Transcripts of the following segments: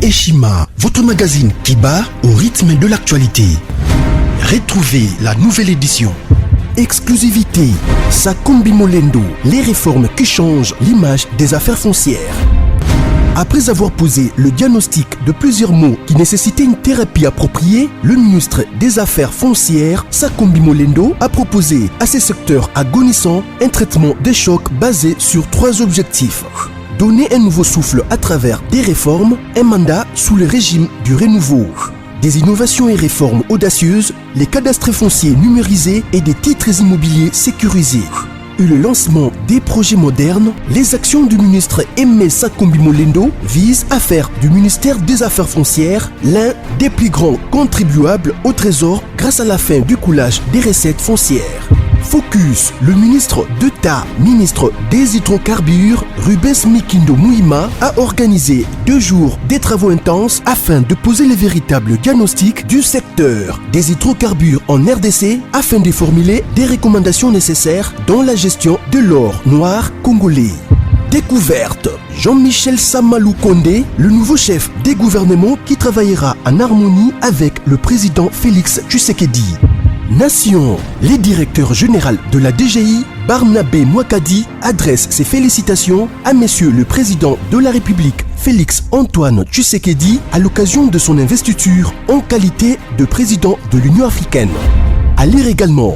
Eshima, votre magazine qui bat au rythme de l'actualité. Retrouvez la nouvelle édition. Exclusivité, Sakumbi Molendo, les réformes qui changent l'image des affaires foncières. Après avoir posé le diagnostic de plusieurs maux qui nécessitaient une thérapie appropriée, le ministre des Affaires foncières, Sakumbi Molendo, a proposé à ces secteurs agonissants un traitement des chocs basé sur 3 objectifs. Donner un nouveau souffle à travers des réformes, un mandat sous le régime du renouveau. Des innovations et réformes audacieuses, les cadastres fonciers numérisés et des titres immobiliers sécurisés. Et le lancement des projets modernes, les actions du ministre Aimé Sakumbi Molendo visent à faire du ministère des Affaires foncières l'un des plus grands contribuables au trésor grâce à la fin du coulage des recettes foncières. Focus, le ministre d'État, ministre des hydrocarbures, Rubens Mikindo Mouima, a organisé 2 jours des travaux intenses afin de poser les véritables diagnostics du secteur des hydrocarbures en RDC afin de formuler des recommandations nécessaires dans la gestion de l'or noir congolais. Découverte, Jean-Michel Samalou Kondé, le nouveau chef des gouvernements qui travaillera en harmonie avec le président Félix Tshisekedi. Nation, le directeur général de la DGI, Barnabé Mouakadi, adresse ses félicitations à Monsieur le Président de la République, Félix Antoine Tshisekedi, à l'occasion de son investiture en qualité de président de l'Union africaine. À lire également,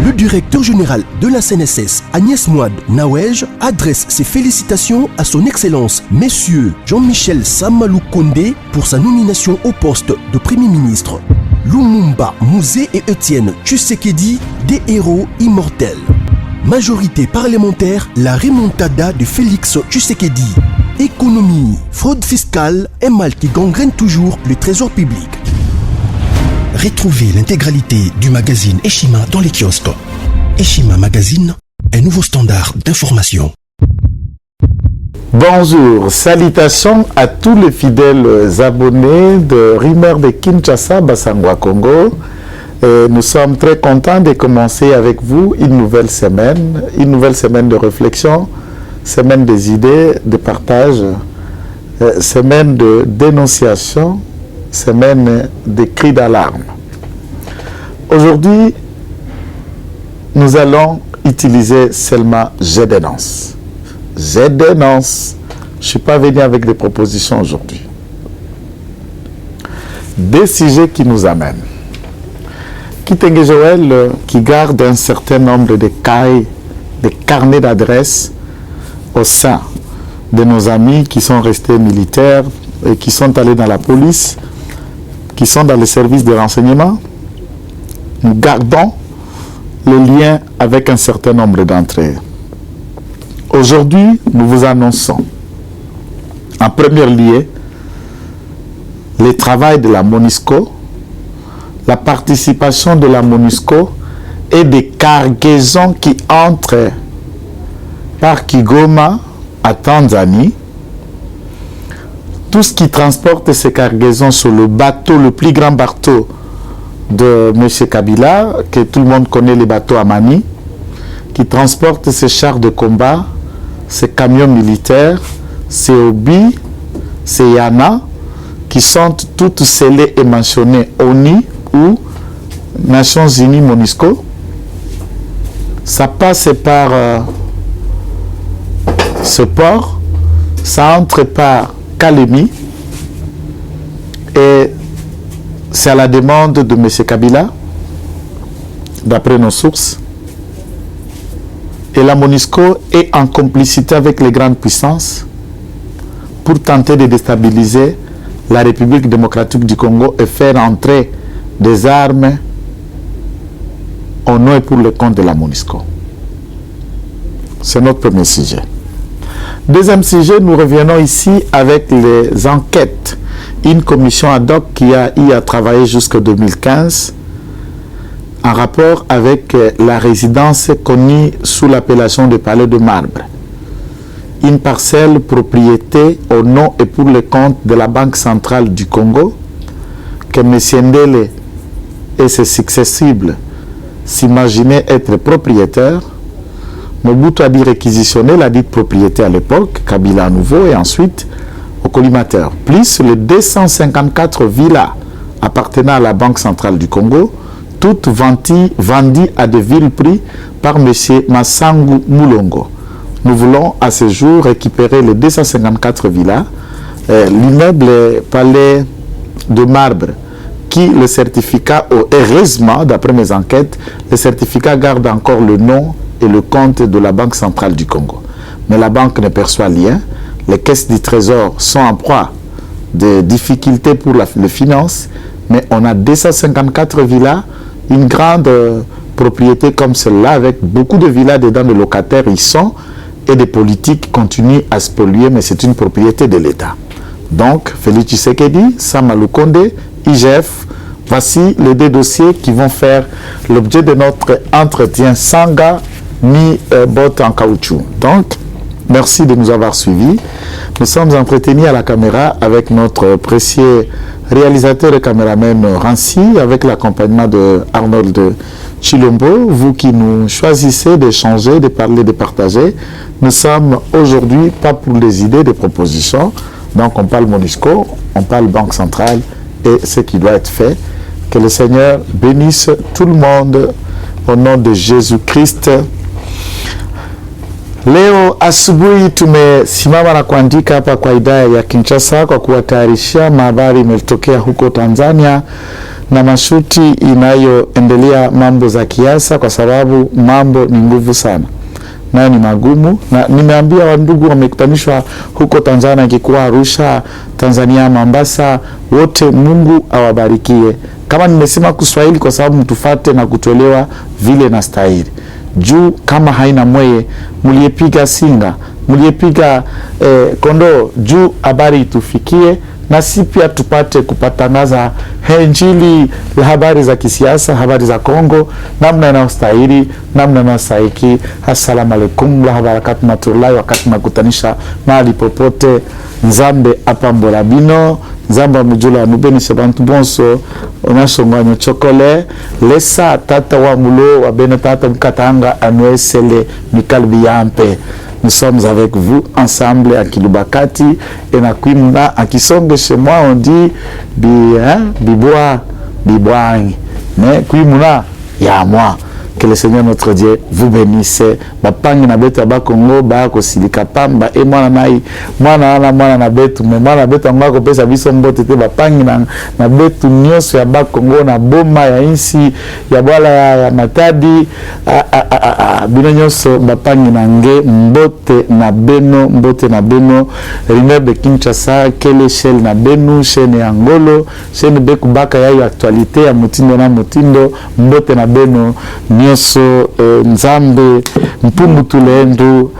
le directeur général de la CNSS, Agnès Mouad Nawej, adresse ses félicitations à son Excellence, Monsieur Jean-Michel Samalou Kondé, pour sa nomination au poste de Premier ministre. Lumumba Mouzé et Étienne Tshisekedi, des héros immortels. Majorité parlementaire, la remontada de Félix Tshisekedi. Économie, fraude fiscale, un mal qui gangrène toujours le trésor public. Retrouvez l'intégralité du magazine Eshima dans les kiosques. Eshima Magazine, un nouveau standard d'information. Bonjour, salutations à tous les fidèles abonnés de Rumeurs de Kinshasa, Bassangwa, Congo. Nous sommes très contents de commencer avec vous une nouvelle semaine de réflexion, semaine des idées, de partage, semaine de dénonciation, semaine de cris d'alarme. Aujourd'hui, nous allons utiliser seulement je dénonce. Je dénonce. Je ne suis pas venu avec des propositions aujourd'hui. Des sujets qui nous amènent. Kitenge Joël, qui garde un certain nombre de cahiers, de carnets d'adresses au sein de nos amis qui sont restés militaires et qui sont allés dans la police, qui sont dans les services de renseignement. Nous gardons le lien avec un certain nombre d'entre eux. Aujourd'hui, nous vous annonçons, en premier lieu, le travail de la MONUSCO, la participation de la MONUSCO et des cargaisons qui entrent par Kigoma à Tanzanie. Tout ce qui transporte ces cargaisons sur le bateau, le plus grand bateau de M. Kabila, que tout le monde connaît, les bateaux Amani, qui transporte ces chars de combat, ces camions militaires, ces Obi, ces Yana, qui sont toutes scellées et mentionnées ONU ou Nations Unies MONUSCO. Ça passe par ce port, ça entre par Kalemi, et c'est à la demande de M. Kabila, d'après nos sources. Et la MONUSCO est en complicité avec les grandes puissances pour tenter de déstabiliser la République démocratique du Congo et faire entrer des armes au nom et pour le compte de la MONUSCO. C'est notre premier sujet. Deuxième sujet, nous revenons ici avec les enquêtes. Une commission ad hoc qui a eu à travailler jusqu'en 2015 en rapport avec la résidence connue sous l'appellation de Palais de Marbre. Une parcelle propriété au nom et pour le compte de la Banque centrale du Congo, que M. Ndele et ses successibles s'imaginaient être propriétaires. Mobutu a dit réquisitionner la dite propriété à l'époque, Kabila à nouveau, et ensuite, au collimateur, plus les 254 villas appartenant à la Banque centrale du Congo, toutes vendues à de vil prix par M. Massangu Moulongo. Nous voulons à ce jour récupérer les 254 villas, l'immeuble palais de marbre, qui le certificat, heureusement, d'après mes enquêtes, le certificat garde encore le nom et le compte de la Banque centrale du Congo. Mais la banque ne perçoit rien. Les caisses du trésor sont en proie de difficultés pour les finances, mais on a 254 villas, une grande propriété comme celle-là, avec beaucoup de villas dedans, de locataires y sont, et des politiques continuent à se polluer, mais c'est une propriété de l'État. Donc, Félix Tshisekedi, Sama Lukonde, IGF, voici les deux dossiers qui vont faire l'objet de notre entretien sans gars ni bottes en caoutchouc. Donc, merci de nous avoir suivis. Nous sommes entretenus à la caméra avec notre précieux réalisateur et caméraman Rancy, avec l'accompagnement de Arnold Chilombo. Vous qui nous choisissez d'échanger, de parler, de partager, nous sommes aujourd'hui pas pour les idées, des propositions. Donc on parle MONUSCO, on parle Banque centrale et ce qui doit être fait. Que le Seigneur bénisse tout le monde au nom de Jésus-Christ. Leo asubuhi tumesimama na kuandika hapa kwa idhaa ya Kinshasa kwa kuwatayarishia habari imetokea huko Tanzania na mashuti inayoendelea mambo za kiasa, kwa sababu mambo ni nguvu sana. Nayo ni magumu, na nimeambia wandugu wamekutanishwa huko Tanzania, ikikuwa Arusha, Tanzania, Mombasa, wote Mungu awabarikie. Kama nimesema Kiswahili kwa sababu mtufate na kutolewa vile na stahili. Juu kama haina mweye, muliepiga singa, muliepiga kondo, juu habari itufikie na si pia tupate kupatangaza injili la habari za kisiasa, habari za Kongo, namna inayostahili, namna inayostahiki. Assalamu alaikum wa barakatuh matulahi, wakati nakutanisha mahali popote. Nzambe apambola bino, Nzambe mujula nubeni sebantu bonso, onasongwanyo chokole, lesa tata wa mulo, wa bene tata mkatanga anuesele mikalbi yampe. Nous sommes avec vous ensemble à Kilubakati et na Kwimuna à Kisonge. Chez moi on dit biboa, biboang, mais Kwimuna ya moi. Que le Seigneur notre Dieu vous bénisse. Bapangi na betu ba Congo ba ko silika pamba e mwana nai mwana na betu me mwana betu ngako pesa biso mbote te bapangi na betu nyoso ya ba Congo na boma ya insi ya bwala ya Matadi bino nyoso bapangi na nge mbote na beno rimebe Kinshasa kele shell na benu shene Angolo shene beku baka ya actualité ya mutindo na mutindo mbote na beno nyoso Nzambe mpumbu tulendu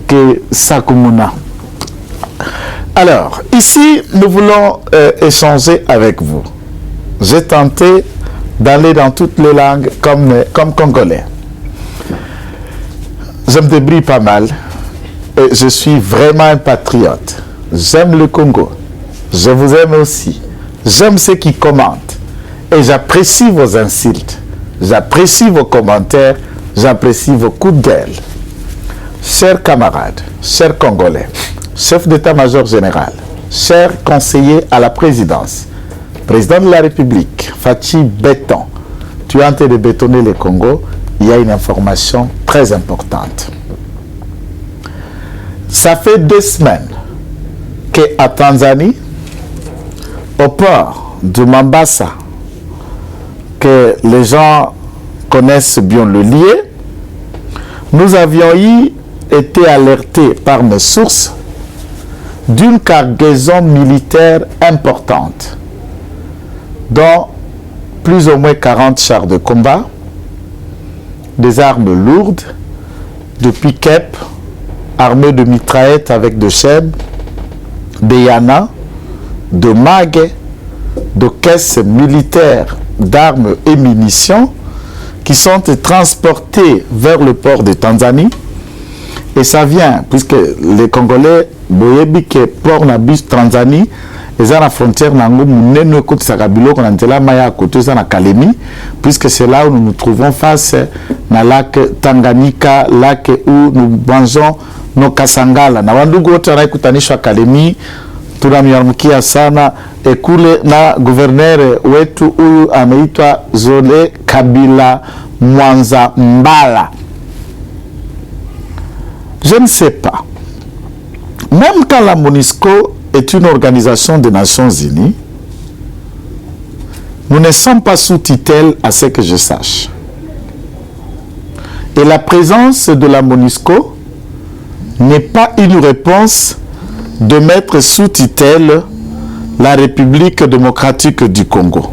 ke sakumuna. Alors, ici, nous voulons échanger avec vous. J'ai tenté d'aller dans toutes les langues comme congolais. Je me débrouille pas mal et je suis vraiment un patriote. J'aime le Congo. Je vous aime aussi. J'aime ceux qui commentent et j'apprécie vos insultes. J'apprécie vos commentaires, j'apprécie vos coups de gueule. Chers camarades, chers Congolais, chef d'état-major général, chers conseillers à la présidence, président de la République, Fachi Béton, tu es en train de bétonner le Congo. Il y a une information très importante. Ça fait 2 semaines qu'à Tanzanie, au port de Mombasa, que les gens connaissent bien le lieu, nous avions été alertés par mes sources d'une cargaison militaire importante, dont plus ou moins 40 chars de combat, des armes lourdes, de pick-up, armés de mitraillettes avec de chaînes, de yana, de mags, de caisses militaires d'armes et munitions qui sont transportées vers le port de Tanzanie. Et ça vient, puisque les Congolais, boyebi que port na bus Tanzanie, ils ont la frontière nango munene côté Sakabilo qu'on a là maya côté ça na Kalemi, puisque c'est là où nous nous trouvons face na lac Tanganyika, lac où nous mangeons nos kasangala. Na wandugu wote wanaikutanishwa Kalemi, tunamyamkia sana kule na gouverneur wetu huyu ameitwa Zole Kabila Mwanza Mbala. Je ne sais pas. Même quand la MONUSCO est une organisation des Nations Unies, nous ne sommes pas sous tutelle à ce que je sache. Et la présence de la MONUSCO n'est pas une réponse de mettre sous tutelle la République démocratique du Congo.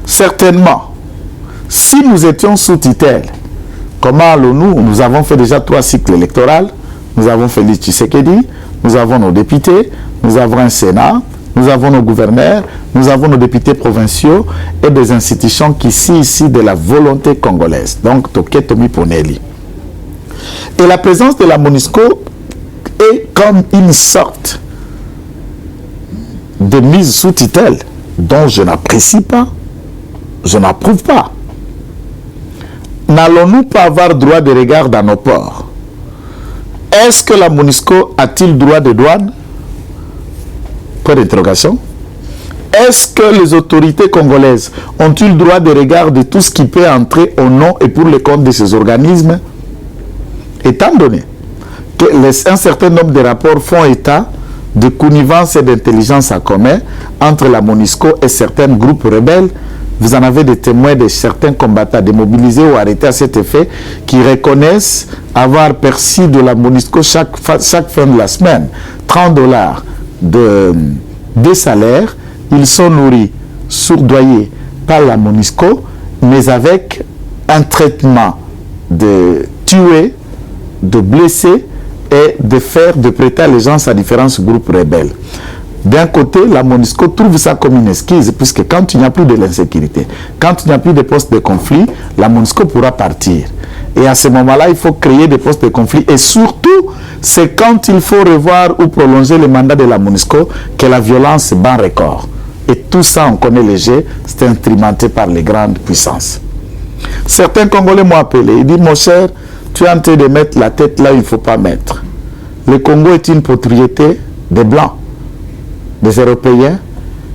Certainement, si nous étions sous tutelle, comment allons-nous? Nous avons fait déjà 3 cycles électoraux, nous avons Félix Tshisekedi, nous avons nos députés, nous avons un Sénat, nous avons nos gouverneurs, nous avons nos députés provinciaux et des institutions qui sont ici de la volonté congolaise. Donc, Toketomi Poneli. Et la présence de la MONUSCO est comme une sorte de mise sous tutelle dont je n'apprécie pas, je n'approuve pas. N'allons-nous pas avoir droit de regard dans nos ports? Est-ce que la MONUSCO a-t-il droit de douane? Point d'interrogation. Est-ce que les autorités congolaises ont-ils droit de regard de tout ce qui peut entrer au nom et pour le compte de ces organismes? Étant donné qu'un certain nombre de rapports font état de connivence et d'intelligence en commun entre la MONUSCO et certains groupes rebelles, vous en avez des témoins de certains combattants démobilisés ou arrêtés à cet effet qui reconnaissent avoir perçu de la MONUSCO chaque fin de la semaine $30 de salaire. Ils sont nourris, sourdoyés par la MONUSCO, mais avec un traitement de tuer, de blesser et de prêter allégeance à différents groupes rebelles. D'un côté, la MONUSCO trouve ça comme une esquisse, puisque quand il n'y a plus de l'insécurité, quand il n'y a plus de postes de conflit, la MONUSCO pourra partir. Et à ce moment-là, il faut créer des postes de conflit. Et surtout, c'est quand il faut revoir ou prolonger le mandat de la MONUSCO que la violence bat record. Et tout ça, on connaît les jeux, c'est instrumenté par les grandes puissances. Certains Congolais m'ont appelé, ils disent, mon cher, tu es en train de mettre la tête là où il ne faut pas mettre. Le Congo est une propriété des Blancs, des Européens,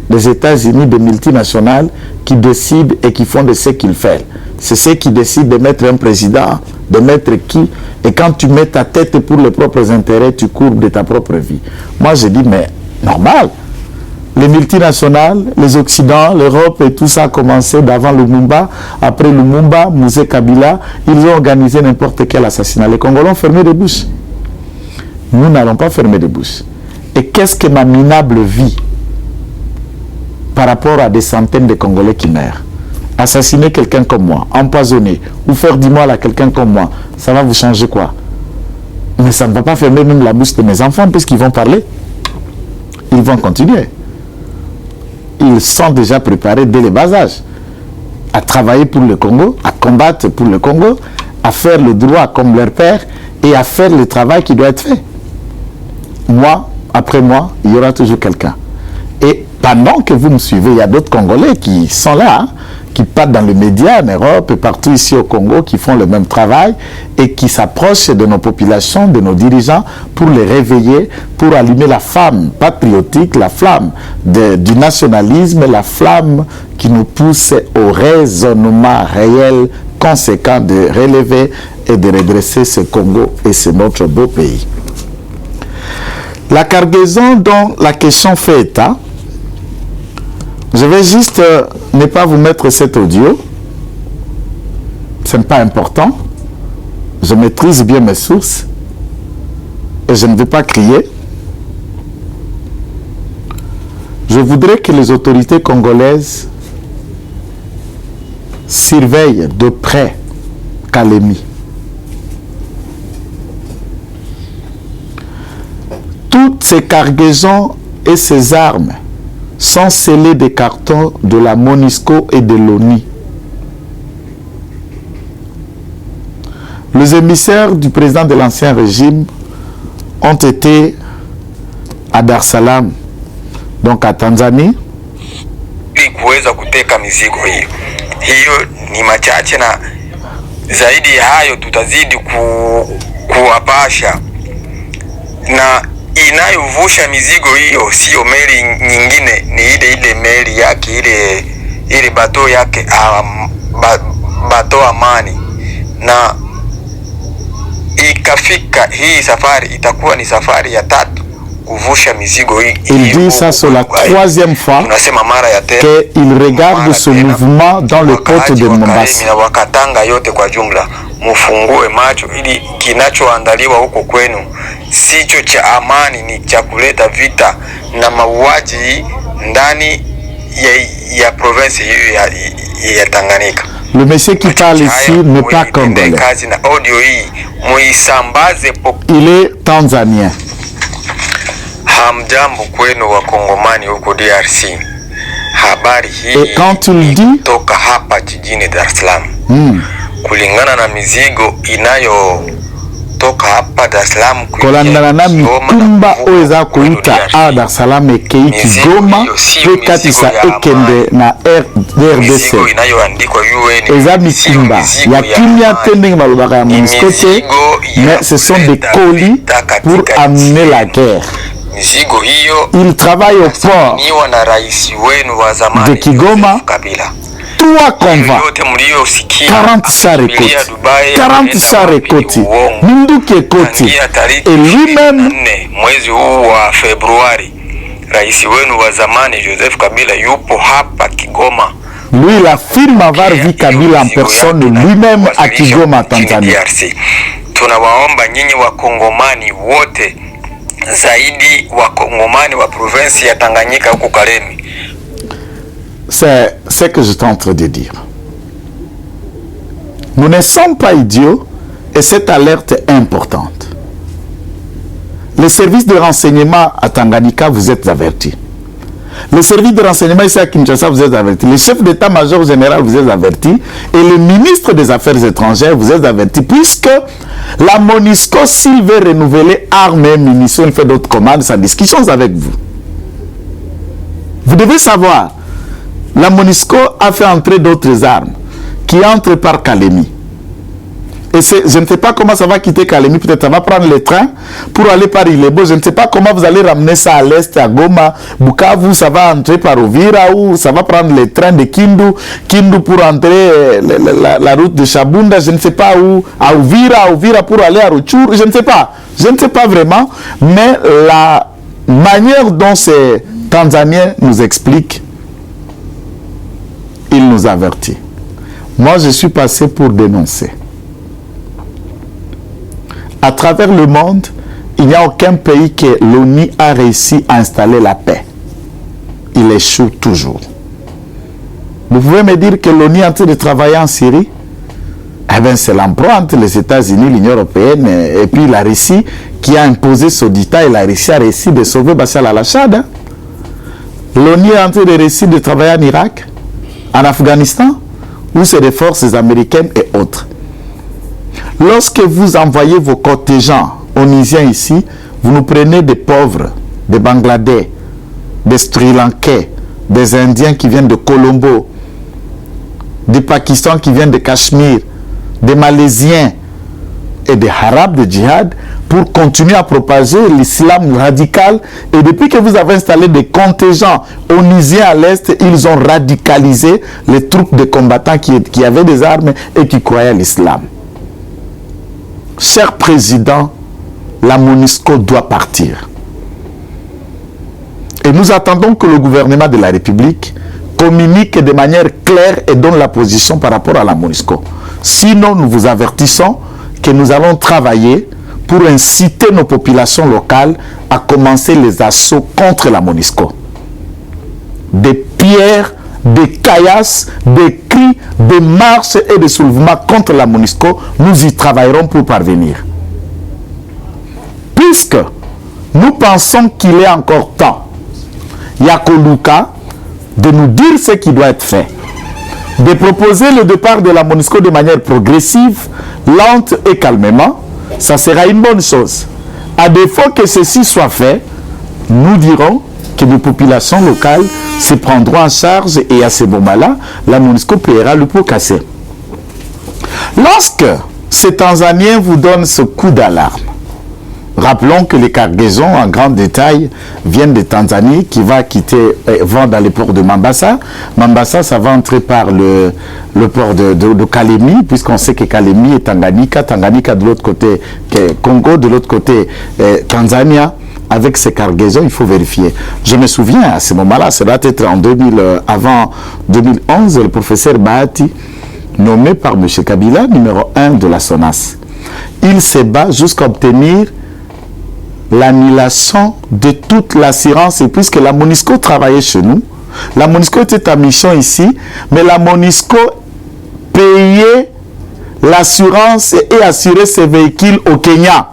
des États-Unis, des multinationales qui décident et qui font de ce qu'ils font. C'est ceux qui décident de mettre un président, de mettre qui. Et quand tu mets ta tête pour les propres intérêts, tu courbes de ta propre vie. Moi, je dis, mais normal. Les multinationales, les Occidents, l'Europe et tout ça a commencé d'avant Lumumba. Après Lumumba, Mouzé Kabila, ils ont organisé n'importe quel assassinat. Les Congolais ont fermé des bouches. Nous n'allons pas fermer des bouches. Et qu'est-ce que ma minable vie par rapport à des centaines de Congolais qui meurent? Assassiner quelqu'un comme moi, empoisonner ou faire du mal à quelqu'un comme moi, ça va vous changer quoi? Mais ça ne va pas fermer même la bouche de mes enfants puisqu'ils vont parler. Ils vont continuer. Ils sont déjà préparés dès le bas âge à travailler pour le Congo, à combattre pour le Congo, à faire le droit comme leur père et à faire le travail qui doit être fait. Moi, après moi, il y aura toujours quelqu'un. Et pendant que vous me suivez, il y a d'autres Congolais qui sont là, hein, qui partent dans les médias en Europe et partout ici au Congo, qui font le même travail et qui s'approchent de nos populations, de nos dirigeants, pour les réveiller, pour allumer la flamme patriotique, la flamme du nationalisme, la flamme qui nous pousse au raisonnement réel, conséquent de relever et de redresser ce Congo et c'est notre beau pays. La cargaison dont la question fait état, je vais juste ne pas vous mettre cet audio, ce n'est pas important, je maîtrise bien mes sources et je ne vais pas crier. Je voudrais que les autorités congolaises surveillent de près Kalemi. Toutes ces cargaisons et ces armes sont scellées des cartons de la MONUSCO et de l'ONU. Les émissaires du président de l'ancien régime ont été à Dar es Salaam, donc à Tanzanie. Kuweza kuteka mizigo hiyo ni machache, na zaidi ya hayo tutazidi kuwapasha, na inayovusha mizigo hiyo sio meli nyingine, ni ile meli yake ile bato yake bato Amani, na ikafika hii safari itakuwa ni safari ya 3 kuvusha mizigo hii. Il dit ça sur la 3e fois qu'il regarde ce mouvement dans le port de Mombasa. Na Wakatanga yote kwa jumla, mufungue macho ili kinachoandaliwa huko kwenu sicho cha amani, ni cha kuleta vita na mauaji ndani ya province hiyo ya Tanganyika. Le monsieur qui parle ici n'est pas congolais. Il est tanzanien. Hamjambo kwenu wa Kongomani huko DRC. Habari hii toka hapa jijini Dar es Salaam. Kulingana na mizigo inayotoka hapa Dar es Salaam kulandana na mitumba oza kuita a Dar es Salaam ekei Kigoma pekatisa ekende na RDC. Inayoandikwa UN. Eza mitumba ya kimia tending malobaka ya MONUSCO te, mais ce sont des colis pour amener la guerre. Il travaille au port de Kigoma. 3 convois, 40 Sarekoti, 40 Sarekoti, Minduki Ekoti, et lui-même, mwezi huu wa Februari, rais wenu wa zamani Joseph Kabila yupo hapa Kigoma. Lui, il affirme avoir vu Kabila en personne lui-même à Kigoma, Tanzania. Tunawaomba nyinyi wa Kongomani wote, zaidi wa Kongomani wa province ya Tanganyika huko Kalemi. C'est ce que je suis en train de dire. Nous ne sommes pas idiots et cette alerte est importante. Les services de renseignement à Tanganyika, vous êtes avertis. Le service de renseignement ici à Kinshasa, vous êtes avertis. Le chef d'état-major général, vous êtes avertis. Et le ministre des Affaires étrangères, vous êtes avertis. Puisque la MONUSCO, s'il veut renouveler armes et munitions, il fait d'autres commandes, sa discussion avec vous. Vous devez savoir, la MONUSCO a fait entrer d'autres armes qui entrent par Kalemi. Et je ne sais pas comment ça va quitter Kalemi. Peut-être ça va prendre le train pour aller par Ilebo. Je ne sais pas comment vous allez ramener ça à l'est, à Goma, Bukavu. Ça va entrer par Ovira ou ça va prendre le train de Kindu pour entrer la route de Chabunda. Je ne sais pas où. À Ovira pour aller à Rutshuru. Je ne sais pas. Je ne sais pas vraiment. Mais la manière dont ces Tanzaniens nous expliquent, ils nous avertissent. Moi, je suis passé pour dénoncer. À travers le monde, il n'y a aucun pays que l'ONU a réussi à installer la paix. Il échoue toujours. Vous pouvez me dire que l'ONU est en train de travailler en Syrie? Eh bien, c'est l'empereur entre les États-Unis, l'Union européenne et puis la Russie qui a imposé ce dictat, et la Russie a réussi de sauver Bachar al-Assad. Hein? L'ONU est en train de réussir de travailler en Irak, en Afghanistan, où c'est des forces américaines et autres. Lorsque vous envoyez vos contingents onusiens ici, vous nous prenez des pauvres, des Bangladais, des Sri Lankais, des Indiens qui viennent de Colombo, des Pakistans qui viennent de Cachemire, des Malaisiens et des Arabes de djihad pour continuer à propager l'islam radical. Et depuis que vous avez installé des contingents onusiens à l'Est, ils ont radicalisé les troupes de combattants qui avaient des armes et qui croyaient à l'islam. Cher président, la MONUSCO doit partir. Et nous attendons que le gouvernement de la République communique de manière claire et donne la position par rapport à la MONUSCO. Sinon, nous vous avertissons que nous allons travailler pour inciter nos populations locales à commencer les assauts contre la MONUSCO. Des pierres, des caillasses, des cris, des marches et des soulèvements contre la MONUSCO, nous y travaillerons pour parvenir. Puisque nous pensons qu'il est encore temps, Yakoluka, de nous dire ce qui doit être fait, de proposer le départ de la MONUSCO de manière progressive, lente et calmement, ça sera une bonne chose. À défaut que ceci soit fait, nous dirons que les populations locales se prendront en charge et à ce moment-là, la MONUSCO paiera le pot cassé. Lorsque ces Tanzaniens vous donnent ce coup d'alarme, Rappelons que les cargaisons en grand détail viennent de Tanzanie qui va vont dans les ports de Mombasa. Mombasa, ça va entrer par le port de Kalemi, puisqu'on sait que Kalemi est Tanganyika. Tanganyika de l'autre côté, Congo, de l'autre côté, Tanzania. Avec ces cargaisons, il faut vérifier. Je me souviens, à ce moment-là, ça doit être avant 2011, le professeur Bahati, nommé par M. Kabila, numéro 1 de la SONAS. Il se bat jusqu'à obtenir l'annulation de toute l'assurance, et puisque la MONUSCO travaillait chez nous, la MONUSCO était en mission ici, mais la MONUSCO payait l'assurance et assurait ses véhicules au Kenya.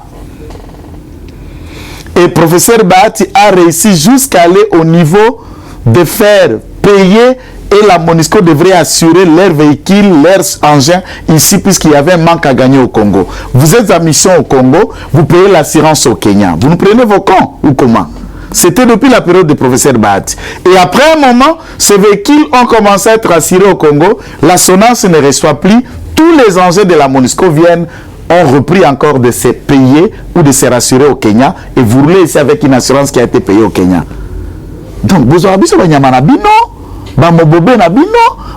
Et le professeur Bahati a réussi jusqu'à aller au niveau de faire payer, et la MONUSCO devrait assurer leurs véhicules, leurs engins ici, puisqu'il y avait un manque à gagner au Congo. Vous êtes en mission au Congo, vous payez l'assurance au Kenya. Vous nous prenez vos camps ou comment? C'était depuis la période du professeur Bahati. Et après un moment, ces véhicules ont commencé à être assurés au Congo. La SONAS ne reçoit plus. Tous les engins de la MONUSCO ont repris encore de se payer ou de se rassurer au Kenya, et vous roulez ici avec une assurance qui a été payée au Kenya. Donc, vous avez besoin de bino, bamobobe na bino,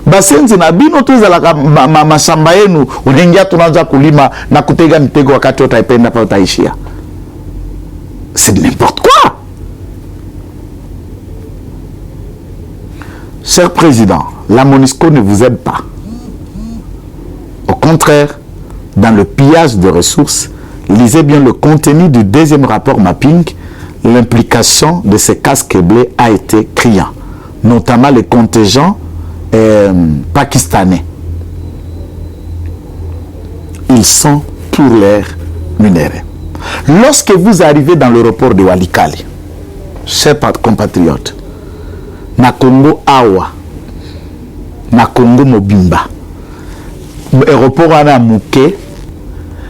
basenzi na bino, tous la mashamba yenu, unaingia tunaanza kulima na kutega mitego wakati utaipenda pa utaishia. C'est de n'importe quoi. Cher président, la MONUSCO ne vous aide pas. Au contraire, dans le pillage de ressources, lisez bien le contenu du deuxième rapport mapping. L'implication de ces casques blés a été criant, notamment les contingents pakistanais. Ils sont pour l'air minéraux. Lorsque vous arrivez dans l'aéroport de Walikale, chers compatriotes, na Congo Awa, na Congo Mobimba, aéroport à Mouké,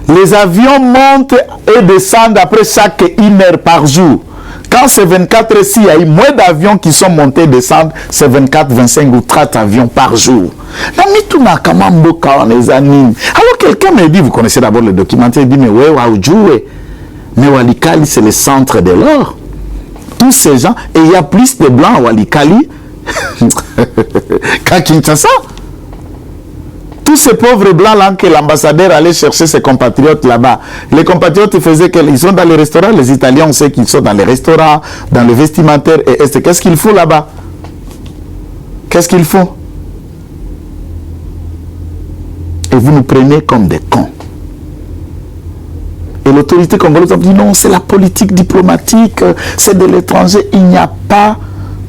les avions montent et descendent après chaque 1 heure par jour. Quand c'est 24 heures, il y a eu moins d'avions qui sont montés et descendent, c'est 24, 25 ou 30 avions par jour. Alors quelqu'un me dit, vous connaissez d'abord le documentaire, il dit, mais ouais, mais Walikale, c'est le centre de l'or. Tous ces gens, et il y a plus de blancs à Walikale qu'à Kinshasa. Tous ces pauvres blancs-là que l'ambassadeur allait chercher ses compatriotes là-bas. Les compatriotes faisaient qu'ils sont dans les restaurants. Les Italiens, on sait qu'ils sont dans les restaurants, dans le vestimentaire. Et qu'est-ce qu'il faut là-bas? Qu'est-ce qu'il faut? Et vous nous prenez comme des cons. Et l'autorité congolaise a dit non, c'est la politique diplomatique, c'est de l'étranger. Il n'y a pas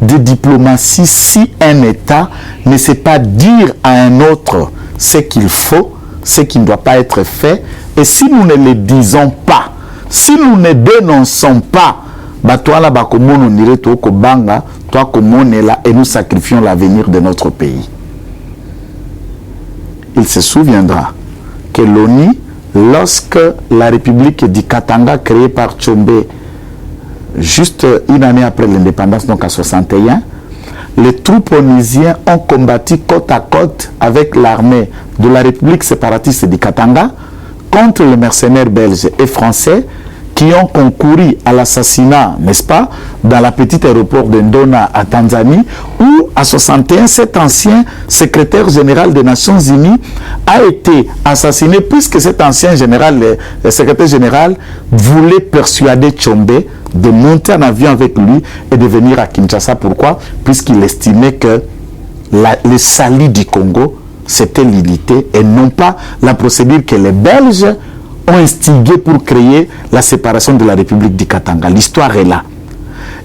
de diplomatie si un État ne sait pas dire à un autre ce qu'il faut, ce qui ne doit pas être fait. Et si nous ne le disons pas, si nous ne dénonçons pas, et nous sacrifions l'avenir de notre pays. Il se souviendra que l'ONU, lorsque la République du Katanga, créée par Tshombe, juste une année après l'indépendance, donc à 61, les troupes onusiennes ont combattu côte à côte avec l'armée de la République séparatiste du Katanga contre les mercenaires belges et français qui ont concouru à l'assassinat, n'est-ce pas, dans la petite aéroport de Ndona à Tanzanie, où à 61, cet ancien secrétaire général des Nations Unies a été assassiné, puisque cet ancien général, le secrétaire général, voulait persuader Tshombe de monter en avion avec lui et de venir à Kinshasa. Pourquoi? Puisqu'il estimait que le salut du Congo, c'était l'unité et non pas la procédure que les Belges ont instigé pour créer la séparation de la République du Katanga. L'histoire est là.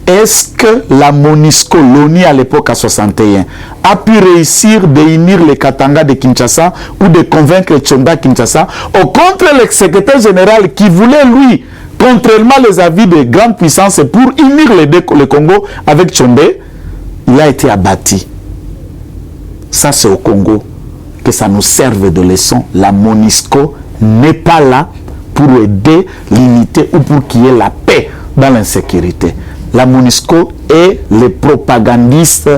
Est-ce que la MONUSCO, l'ONU à l'époque à 61, a pu réussir d'unir les Katanga de Kinshasa ou de convaincre Tshombe à Kinshasa? Au contraire, le secrétaire général qui voulait, lui, contrairement aux avis des grandes puissances, pour unir le Congo avec Tshombe, il a été abattu. Ça, c'est au Congo que ça nous serve de leçon. La MONUSCO n'est pas là pour aider l'unité ou pour qu'il y ait la paix dans l'insécurité. La MONUSCO est le propagandiste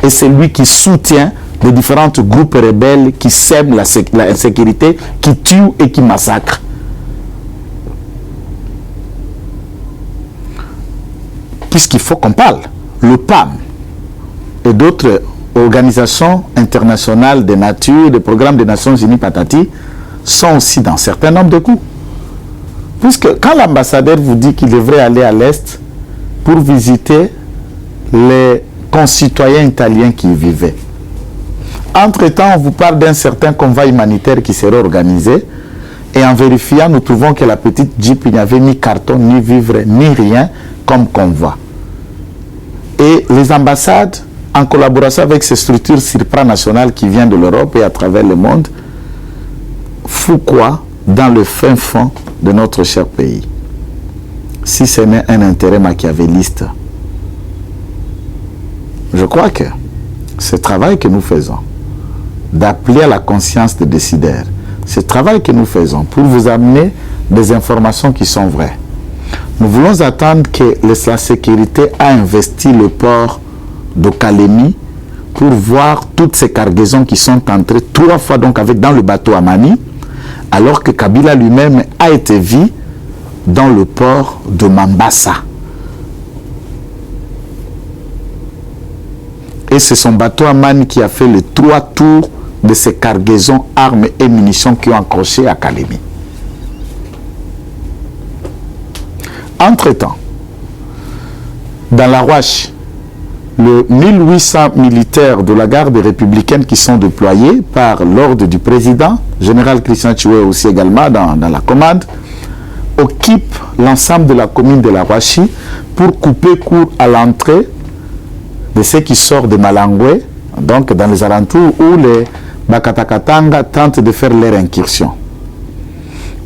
et celui qui soutient les différents groupes rebelles qui sèment l'insécurité, qui tuent et qui massacrent. puisqu'il faut qu'on parle. Le PAM et d'autres organisations internationales de nature, des programmes des Nations Unies patati, sont aussi dans un certain nombre de coups. Puisque quand l'ambassadeur vous dit qu'il devrait aller à l'Est pour visiter les concitoyens italiens qui y vivaient, entre-temps, on vous parle d'un certain convoi humanitaire qui serait organisé, et en vérifiant, nous trouvons que la petite Jeep, il n'y avait ni carton, ni vivres, ni rien comme convoi. Et les ambassades, en collaboration avec ces structures supranationales qui viennent de l'Europe et à travers le monde, font quoi dans le fin fond de notre cher pays? Si ce n'est un intérêt machiavéliste. Je crois que ce travail que nous faisons, d'appeler à la conscience des décideurs, ce travail que nous faisons pour vous amener des informations qui sont vraies. Nous voulons attendre que la sécurité a investi le port de Kalemi pour voir toutes ces cargaisons qui sont entrées 3 fois donc dans le bateau Amani, alors que Kabila lui-même a été vu dans le port de Mambasa. Et c'est son bateau Amani qui a fait les 3 tours de ces cargaisons, armes et munitions qui ont accroché à Kalemi. Entre-temps, dans la Roche, les 1800 militaires de la garde républicaine qui sont déployés par l'ordre du président, général Christian Choué aussi également dans la commande, occupent l'ensemble de la commune de la Roche pour couper court à l'entrée de ceux qui sortent de Malangwe, donc dans les alentours où les Bakatakatanga tentent de faire leur incursion.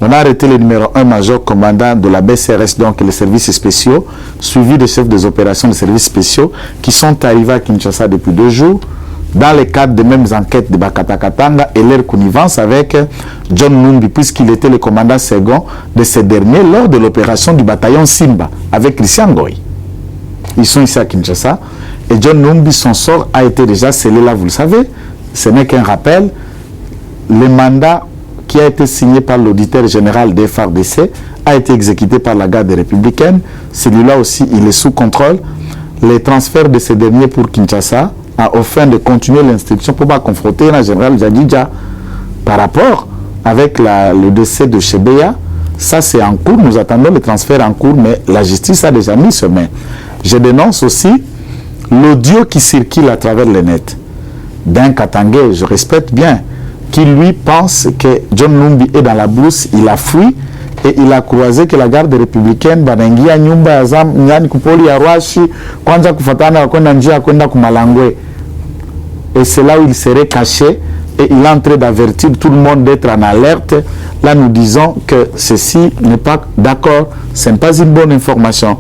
On a arrêté le numéro 1 major commandant de la BCRS, donc les services spéciaux, suivi des chefs des opérations des services spéciaux qui sont arrivés à Kinshasa depuis 2 jours, dans le cadre des mêmes enquêtes de Bakatakatanga et leur connivence avec John Numbi, puisqu'il était le commandant second de ces derniers lors de l'opération du bataillon Simba avec Christian Goy. Ils sont ici à Kinshasa et John Numbi, son sort a été déjà scellé là, vous le savez. Ce n'est qu'un rappel. Le mandat qui a été signé par l'auditeur général des FARDC a été exécuté par la garde républicaine. Celui-là aussi, il est sous contrôle. Les transferts de ces derniers pour Kinshasa, au fin de continuer l'instruction pour pas confronter le général Jadidja par rapport avec le décès de Chebeya. Ça, c'est en cours. Nous attendons le transfert en cours, mais la justice a déjà mis ses mains. Je dénonce aussi l'audio qui circule à travers le net d'un Katangais, je respecte bien, qui lui pense que John Numbi est dans la brousse, il a fui et il a croisé que la garde républicaine banangia nyumba ya zam nyani kupoli ya Rwashi kwanza kufatana kwenda njia kwenda kumalangwe, et c'est là où il serait caché et il est en train d'avertir tout le monde d'être en alerte. Là nous disons que ceci n'est pas d'accord, ce n'est pas une bonne information.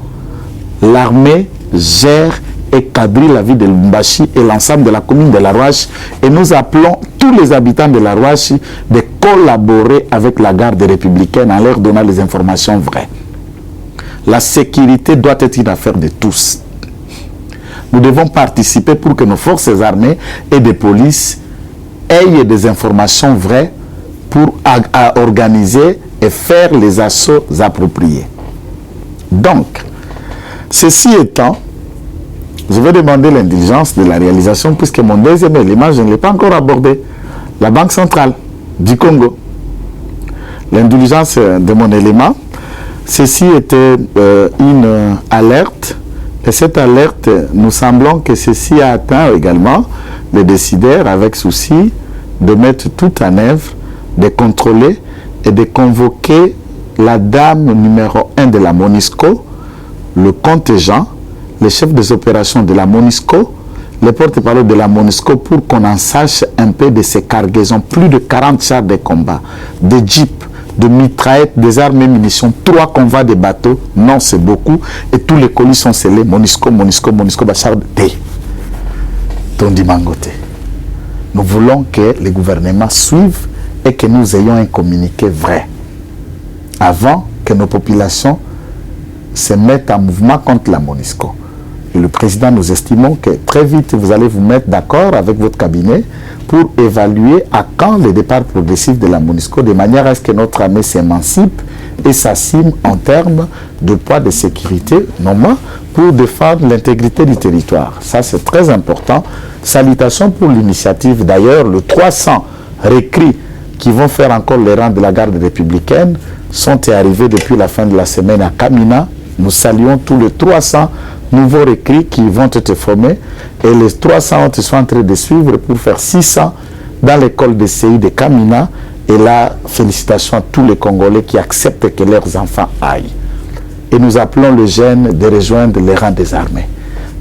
L'armée gère et quadrille la vie de Lumbashi et l'ensemble de la commune de la Roche, et nous appelons tous les habitants de la Roche de collaborer avec la garde républicaine en leur donnant les informations vraies. La sécurité doit être une affaire de tous. Nous devons participer pour que nos forces armées et de police aient des informations vraies pour organiser et faire les assauts appropriés. Donc, ceci étant, je vais demander l'indulgence de la réalisation, puisque mon deuxième élément, je ne l'ai pas encore abordé. La Banque centrale du Congo. L'indulgence de mon élément, ceci était une alerte. Et cette alerte, nous semblons que ceci a atteint également les décideurs avec souci de mettre tout en œuvre, de contrôler et de convoquer la dame numéro 1 de la MONUSCO, le contingent, les chefs des opérations de la MONUSCO, les porte-parole de la MONUSCO, pour qu'on en sache un peu de ces cargaisons. Plus de 40 chars de combat, des jeeps, de mitraillettes, des armes et munitions, 3 convois de bateaux. Non, c'est beaucoup. Et tous les colis sont scellés. MONUSCO, MONUSCO, MONUSCO, Bachar T. Tondi Mangote. Nous voulons que le gouvernement suive et que nous ayons un communiqué vrai avant que nos populations se mettent en mouvement contre la MONUSCO. et le président, nous estimons que très vite, vous allez vous mettre d'accord avec votre cabinet pour évaluer à quand le départ progressif de la MONUSCO, de manière à ce que notre armée s'émancipe et s'assime en termes de poids de sécurité, non moins pour défendre l'intégrité du territoire. Ça, c'est très important. Salutations pour l'initiative. D'ailleurs, le 300 recrues qui vont faire encore les rangs de la garde républicaine sont arrivés depuis la fin de la semaine à Kamina. Nous saluons tous les 300 nouveaux recrues qui vont être formés et les 300 autres sont en train de suivre pour faire 600 dans l'école de CI de Kamina. Et là, félicitations à tous les Congolais qui acceptent que leurs enfants aillent. Et nous appelons les jeunes de rejoindre les rangs des armées.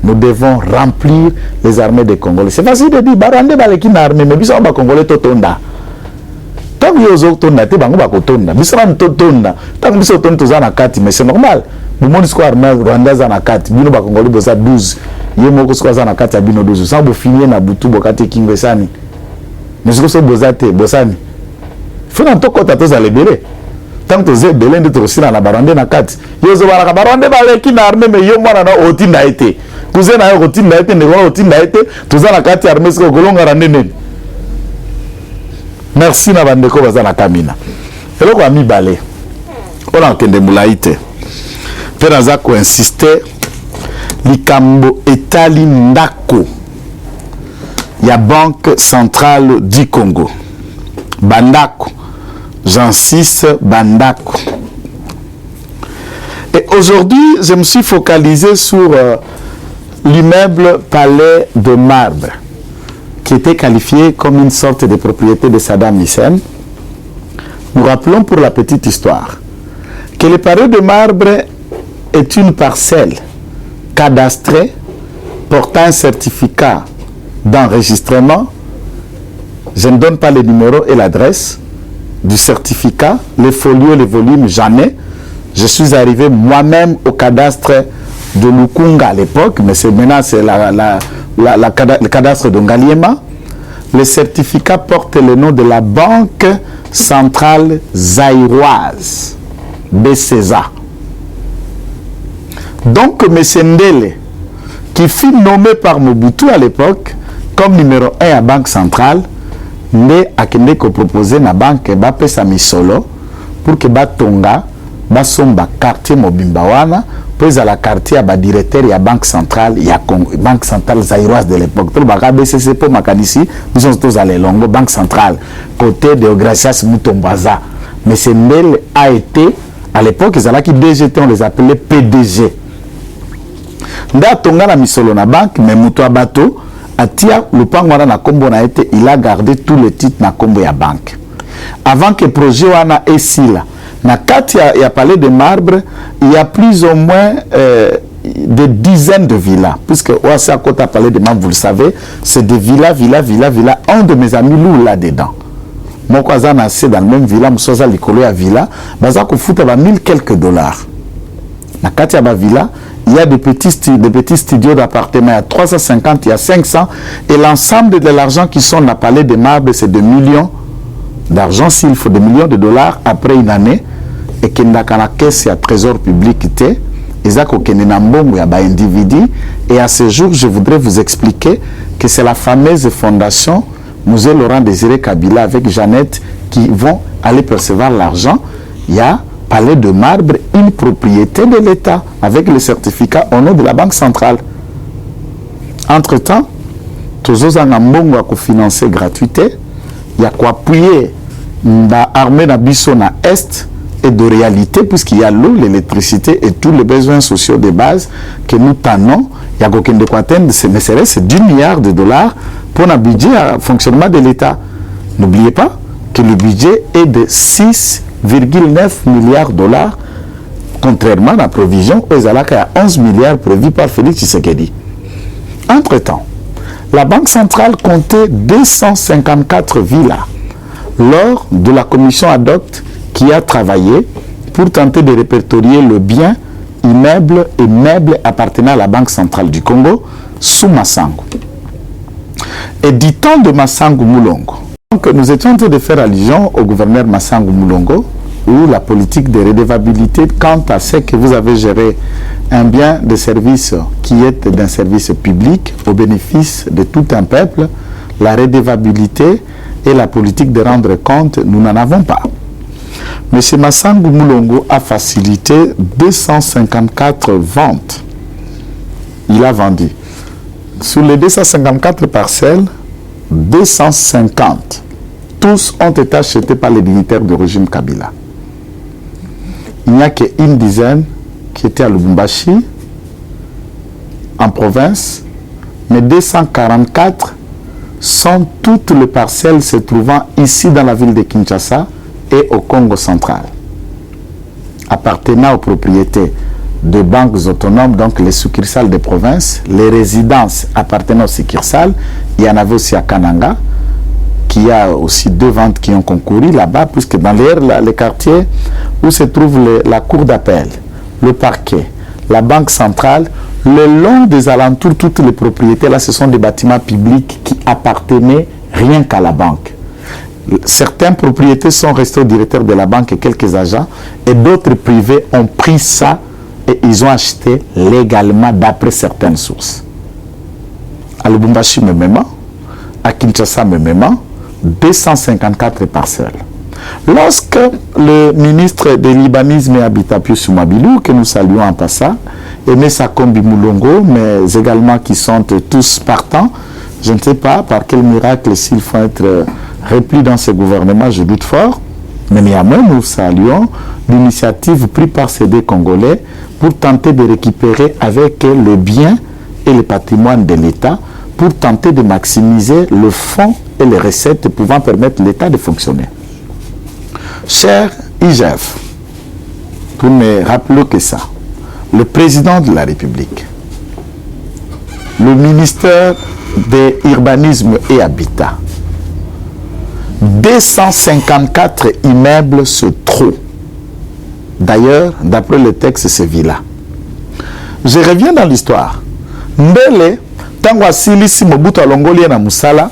Nous devons remplir les armées des Congolais. C'est facile de dire, Barande baleki na armée, mais bisons ba Congolais totonda. Tant que yozo tonda, te bango ba kotonda. Bisons totonda. Tant que bisons tonda tozana kati, mais c'est normal. Le monde square armée Rwanda zana kati, bino ba Congolais boza 12. Yemo ko square zana kati ya bino 12. Sans bo finir na butu bokati kingwesani. Mais ce que c'est bozate, bosani. Faut n'en tout compte à tous les délais. Tant que vous êtes belé de aussi dans la barande na kati. Yo zo bara barande baleki na armée mais yo mwana na otinda été. Cousin na otinda été ne ko otinda été, toza na kati armée ko golonga randene. Merci na bandeko baza na Kamina. Eloko ami balé. Ola kende mulaite. Pena za ko insister likambo etali ndako ya Banque centrale du Congo. Bandako. J'insiste, Bandako. Et aujourd'hui, je me suis focalisé sur l'immeuble Palais de Marbre, qui était qualifié comme une sorte de propriété de Saddam Hussein. Nous rappelons pour la petite histoire que le Palais de Marbre est une parcelle cadastrée portant un certificat d'enregistrement. Je ne donne pas le numéro et l'adresse du certificat, les folios, les volumes, j'en ai. Je suis arrivé moi-même au cadastre de Lukunga à l'époque, mais c'est maintenant c'est le cadastre de Ngaliema. Le certificat porte le nom de la Banque centrale zaïroise, BCZA. Donc, M. Ndele, qui fut nommé par Mobutu à l'époque comme numéro 1 à Banque centrale, nde akende ko proposer na banque ba pesa misolo pour que batonga basomba quartier mobimba wana pour la quartier ba directeur ya banque centrale ya Congo, banque centrale zaïroise de l'époque tout ba BCC pour makanisi nous sommes tous allés longo banque centrale côté de Gracias Mutombaza. Mais ce Ndele a été à l'époque ils allaient qui DGT on les appelait PDG nda tonga na misolo na banque mais muto abato Atia, le pangwana na kombo na été, il a gardé tous les titres na kombo ya banque. Avant que le projet wana esila, na kati ya Palais de Marbre, il y a plus ou moins des dizaines de villas. Puisque Oasi à côté Palais de Marbre, vous le savez, c'est des villas. Un de mes amis loue là-dedans. Moi, quand j'ai naissé dans le même villa, je suis allé à villa, je suis foutu à 1000 quelques dollars. Na kati ya villa, il y a des petits studios d'appartements, il y a 350, il y a 500, et l'ensemble de l'argent qui sont dans le Palais de Marbre, c'est des millions d'argent, s'il faut des millions de dollars après une année, et qu'il n'y a qu'à la caisse, il y a trésor public, et à ce jour, je voudrais vous expliquer que c'est la fameuse fondation Musée Laurent Désiré Kabila avec Jeannette qui vont aller percevoir l'argent. Il y a Palais de Marbre, une propriété de l'État avec le certificat au nom de la Banque centrale. Entre-temps, tous en ambongo à financer gratuité, il y a quoi appuyer l'armée nabiso na Est et de réalité puisqu'il y a l'eau, l'électricité et tous les besoins sociaux de base que nous tenons. Il y a aucun de quoi atteindre, c'est 10 milliards de dollars pour un budget à fonctionnement de l'État. N'oubliez pas que le budget est de 6,9 milliards de dollars, contrairement à la provision aux alaka à 11 milliards prévus par Félix Tshisekedi. Entre-temps, la Banque centrale comptait 254 villas lors de la commission ad hoc qui a travaillé pour tenter de répertorier le bien, immeuble et meubles appartenant à la Banque centrale du Congo sous Massango. Et du temps de Massango Moulongo, donc nous étions en train de faire allusion au gouverneur Massango Moulongo, où la politique de redevabilité quant à ce que vous avez géré un bien de service qui est d'un service public au bénéfice de tout un peuple, la redevabilité et la politique de rendre compte, nous n'en avons pas. M. Massangou Moulongo a facilité 254 ventes. Il a vendu. Sur les 254 parcelles, 250, tous ont été achetés par les dignitaires du régime Kabila. Il n'y a qu'une dizaine qui étaient à Lubumbashi, en province, mais 244 sont toutes les parcelles se trouvant ici dans la ville de Kinshasa et au Congo central, appartenant aux propriétés de banques autonomes, donc les succursales des provinces, les résidences appartenant aux succursales. Il y en avait aussi à Kananga, qui a aussi 2 ventes qui ont concouru là-bas, puisque dans les quartiers où se trouve la cour d'appel, le parquet, la banque centrale, le long des alentours, toutes les propriétés, là, ce sont des bâtiments publics qui appartenaient rien qu'à la banque. Certaines propriétés sont restées au directeur de la banque et quelques agents, et d'autres privés ont pris ça et ils ont acheté légalement d'après certaines sources. À Lubumbashi, même, à Kinshasa, même, 254 parcelles. Lorsque le ministre de l'Urbanisme et Habitat, Pius Mabilou, que nous saluons en passant, et M. Sakombi Moulongo, mais également qui sont tous partants, je ne sais pas par quel miracle s'ils font être repris dans ce gouvernement, je doute fort, mais néanmoins nous saluons l'initiative prise par ces deux Congolais pour tenter de récupérer avec le bien et le patrimoine de l'État, pour tenter de maximiser le fonds et les recettes pouvant permettre l'État de fonctionner. Cher IGF, pour ne rappeler que ça, le président de la République, le ministère de l'Urbanisme et Habitat, 254 immeubles se trouvent. D'ailleurs, d'après le texte, c'est villa. Je reviens dans l'histoire. Mbele, tango asilisi Mobutu alongoli na musala,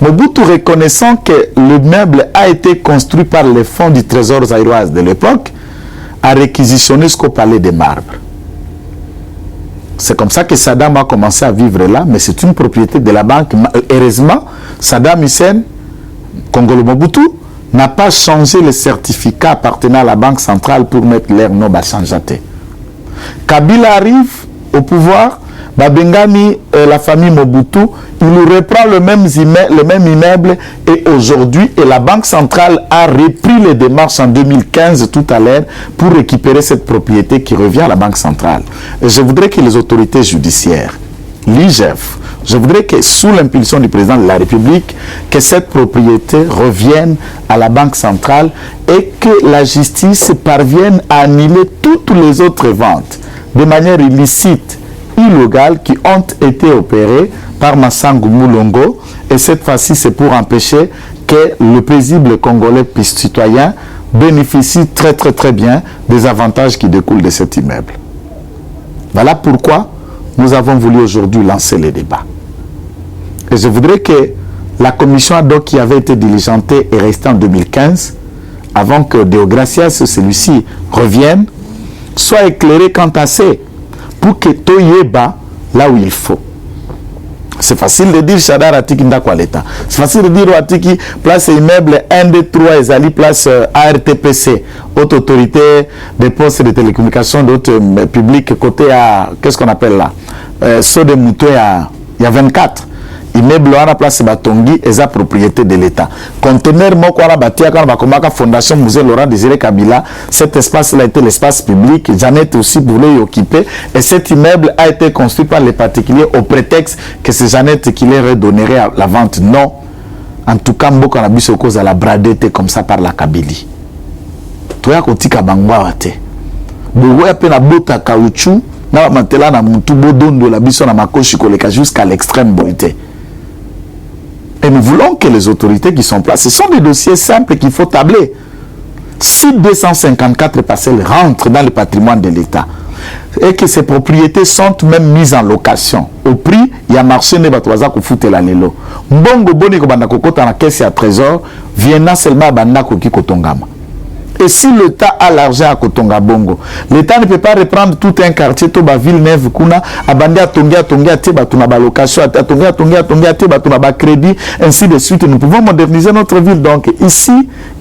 Mobutu, reconnaissant que le meuble a été construit par les fonds du trésor zaïrois de l'époque, a réquisitionné ce qu'on parlait des marbres. C'est comme ça que Saddam a commencé à vivre là, mais c'est une propriété de la banque. Heureusement, Saddam Hussein, Congolo Mobutu, n'a pas changé le certificat appartenant à la banque centrale pour mettre l'air non Bachanjate. Kabila arrive au pouvoir, Babengani, la famille Mobutu, il reprend le même immeuble et aujourd'hui, et la Banque centrale a repris les démarches en 2015 tout à l'heure pour récupérer cette propriété qui revient à la Banque centrale. Et je voudrais que les autorités judiciaires, l'IGF, je voudrais que sous l'impulsion du président de la République, que cette propriété revienne à la Banque centrale et que la justice parvienne à annuler toutes les autres ventes de manière illicite, illégales qui ont été opérées par Massangou Moulongo, et cette fois-ci c'est pour empêcher que le paisible Congolais citoyen bénéficie très bien des avantages qui découlent de cet immeuble. Voilà pourquoi nous avons voulu aujourd'hui lancer les débats. Et je voudrais que la commission ad hoc qui avait été diligentée et restée en 2015, avant que Deogracias, celui-ci, revienne, soit éclairée quant à ces pour que Toyeba là où il faut. C'est facile de dire Chadar Atiki Ndakwa l'État. C'est facile de dire Atiki place immeuble 1, 2, 3 Ezali place ARTPC, haute autorité des postes de télécommunications de haute public côté à qu'est-ce qu'on appelle là Saut de Moutou il y a 24. Immeuble à la place Batongi et sa propriété de l'État. Conteneur Mokwara Batia quand Bakomaka Fondation Musée Laurent Désiré Kabila, cet espace-là était l'espace public. Janet aussi voulait y occuper et cet immeuble a été construit par les particuliers au prétexte que c'est Janet qui les redonnerait à la vente. Non. En tout cas, Mboka na biso cause à la bradette comme ça par la Kabylie. Toya kotika bangwa wate. Boya pe na bota caoutchouc na mantela na mutu bodondo la biso na makoshi koleka jusqu'à l'extrême beauté. Et nous voulons que les autorités qui sont placées, ce sont des dossiers simples qu'il faut tabler. Si 254 parcelles rentrent dans le patrimoine de l'État et que ces propriétés sont même mises en location au prix, il y a marché ne batwaza ko fute la lelo. Mbongo boni ko banda kokota na caisse ya trésor, viena seulement banda ko ki kotongama. Et si l'État a l'argent à Kotonga Bongo, l'État ne peut pas reprendre tout un quartier, toute la ville neuve, kuna, abandé à Tonga, location, à crédit, ainsi de suite. Nous pouvons moderniser notre ville. Donc ici,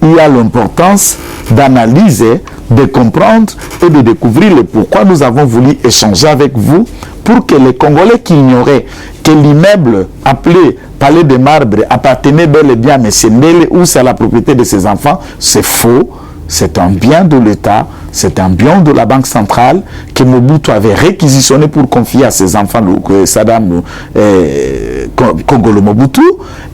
il y a l'importance d'analyser, de comprendre et de découvrir le pourquoi nous avons voulu échanger avec vous pour que les Congolais qui ignoraient que l'immeuble appelé Palais de Marbre appartenait bel et bien à M. Ndele ou c'est la propriété de ses enfants, c'est faux. C'est un bien de l'État, c'est un bien de la Banque centrale que Mobutu avait réquisitionné pour confier à ses enfants, Saddam Kongolo Mobutu,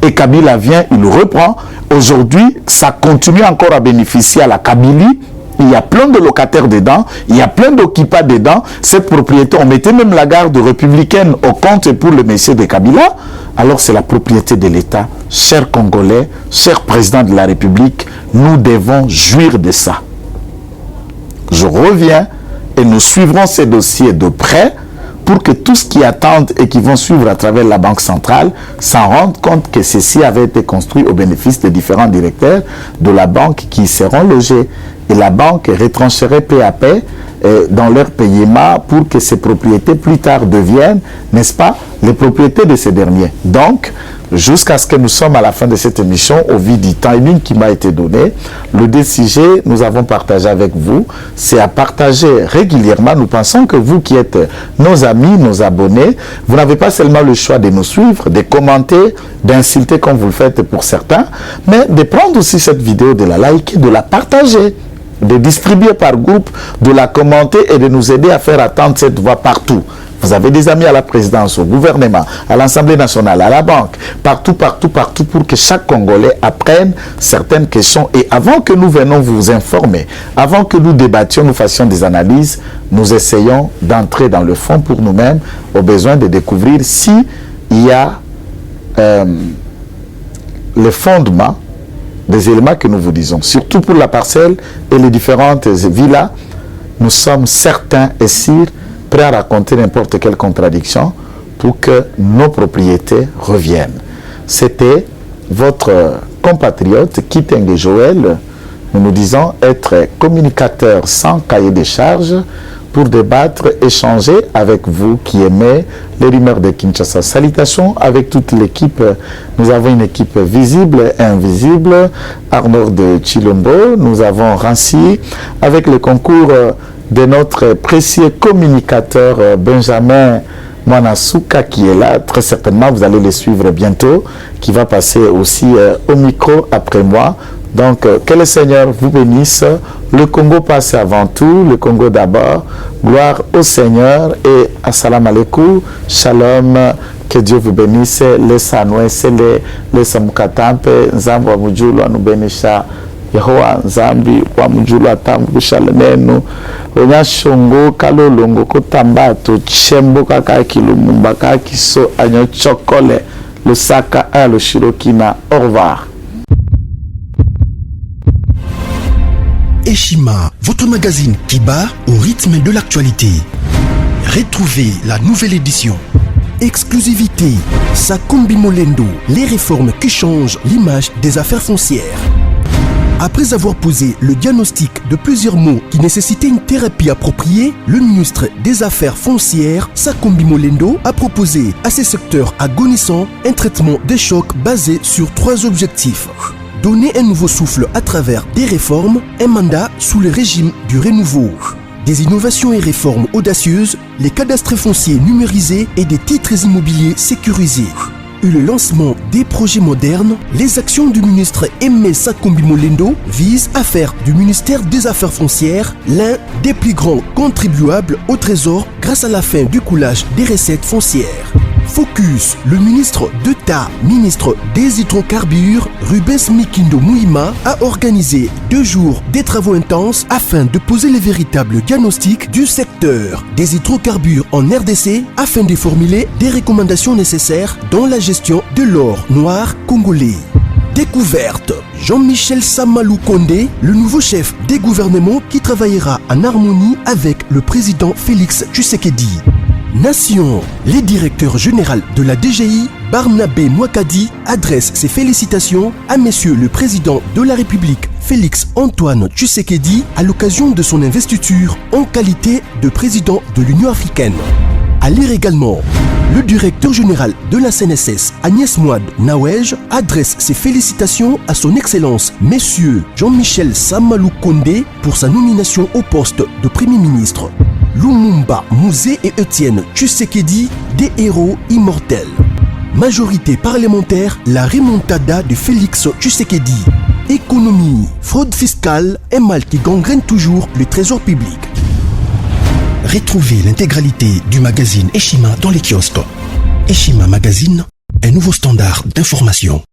et Kabila vient, il le reprend. Aujourd'hui, ça continue encore à bénéficier à la Kabylie. Il y a plein de locataires dedans, il y a plein d'occupants dedans. Cette propriété, on mettait même la garde républicaine au compte pour le monsieur de Kabila. Alors c'est la propriété de l'État. Chers Congolais, chers présidents de la République, nous devons jouir de ça. Je reviens et nous suivrons ces dossiers de près pour que tous qui attendent et qui vont suivre à travers la Banque centrale s'en rendent compte que ceci avait été construit au bénéfice des différents directeurs de la banque qui seront logés. Et la banque retrancherait peu à peu dans leur paiement pour que ces propriétés plus tard deviennent, n'est-ce pas, les propriétés de ces derniers. Donc, jusqu'à ce que nous sommes à la fin de cette émission, au vu du timing qui m'a été donné, le DCG, nous avons partagé avec vous, c'est à partager régulièrement. Nous pensons que vous qui êtes nos amis, nos abonnés, vous n'avez pas seulement le choix de nous suivre, de commenter, d'insulter comme vous le faites pour certains, mais de prendre aussi cette vidéo, de la liker, de la partager, de distribuer par groupe, de la commenter et de nous aider à faire attendre cette voix partout. Vous avez des amis à la présidence, au gouvernement, à l'Assemblée nationale, à la banque, partout, pour que chaque Congolais apprenne certaines questions. Et avant que nous venions vous informer, avant que nous débattions, nous fassions des analyses, nous essayons d'entrer dans le fond pour nous-mêmes, au besoin de découvrir s'il y a les fondements des éléments que nous vous disons. Surtout pour la parcelle et les différentes villas, nous sommes certains et sûrs prêts à raconter n'importe quelle contradiction pour que nos propriétés reviennent. C'était votre compatriote Kitenge Joël. Nous disons être communicateur sans cahier de charges pour débattre, échanger avec vous qui aimez les rumeurs de Kinshasa. Salutations avec toute l'équipe. Nous avons une équipe visible et invisible. Arnaud de Chilombo. Nous avons Rancy avec le concours de notre précieux communicateur Benjamin Mwanasuka qui est là. Très certainement, vous allez le suivre bientôt, qui va passer aussi au micro après moi. Donc, que le Seigneur vous bénisse. Le Congo passe avant tout, le Congo d'abord. Gloire au Seigneur et assalamu alaikum, shalom, que Dieu vous bénisse. Les sanwese, les samukatampe, nzambi wa mujulu anubenisha. Yehowa nzambi wa mujulu atambusha nenu. Onyashongo kalolongo kotambato chembo kaka kilumumba kaka kiso anyo chokole. Le saka a le shirokina. Au revoir. Eshima, votre magazine qui bat au rythme de l'actualité. Retrouvez la nouvelle édition. Exclusivité, Sakumbi Molendo, les réformes qui changent l'image des affaires foncières. Après avoir posé le diagnostic de plusieurs maux qui nécessitaient une thérapie appropriée, le ministre des Affaires foncières, Sakumbi Molendo, a proposé à ces secteurs agonissants un traitement de choc basé sur 3 objectifs. Donner un nouveau souffle à travers des réformes, un mandat sous le régime du renouveau. Des innovations et réformes audacieuses, les cadastres fonciers numérisés et des titres immobiliers sécurisés. Et le lancement des projets modernes, les actions du ministre Aimé Sakumbi Molendo visent à faire du ministère des Affaires foncières l'un des plus grands contribuables au trésor grâce à la fin du coulage des recettes foncières. Focus, le ministre d'État, ministre des hydrocarbures, Rubens Mikindo Mouima, a organisé 2 jours des travaux intenses afin de poser les véritables diagnostics du secteur des hydrocarbures en RDC afin de formuler des recommandations nécessaires dans la gestion de l'or noir congolais. Découverte, Jean-Michel Samalou Kondé, le nouveau chef des gouvernements qui travaillera en harmonie avec le président Félix Tshisekedi. Nation, le directeur général de la DGI, Barnabé Mouakadi, adresse ses félicitations à Monsieur le Président de la République, Félix Antoine Tshisekedi, à l'occasion de son investiture en qualité de président de l'Union africaine. À lire également, le directeur général de la CNSS, Agnès Mouad Nawej, adresse ses félicitations à son Excellence, Monsieur Jean-Michel Samalou Kondé, pour sa nomination au poste de Premier ministre. Lumumba Mouzé et Étienne Tshisekedi, des héros immortels. Majorité parlementaire, la remontada de Félix Tshisekedi. Économie, fraude fiscale, un mal qui gangrène toujours le trésor public. Retrouvez l'intégralité du magazine Eshima dans les kiosques. Eshima Magazine, un nouveau standard d'information.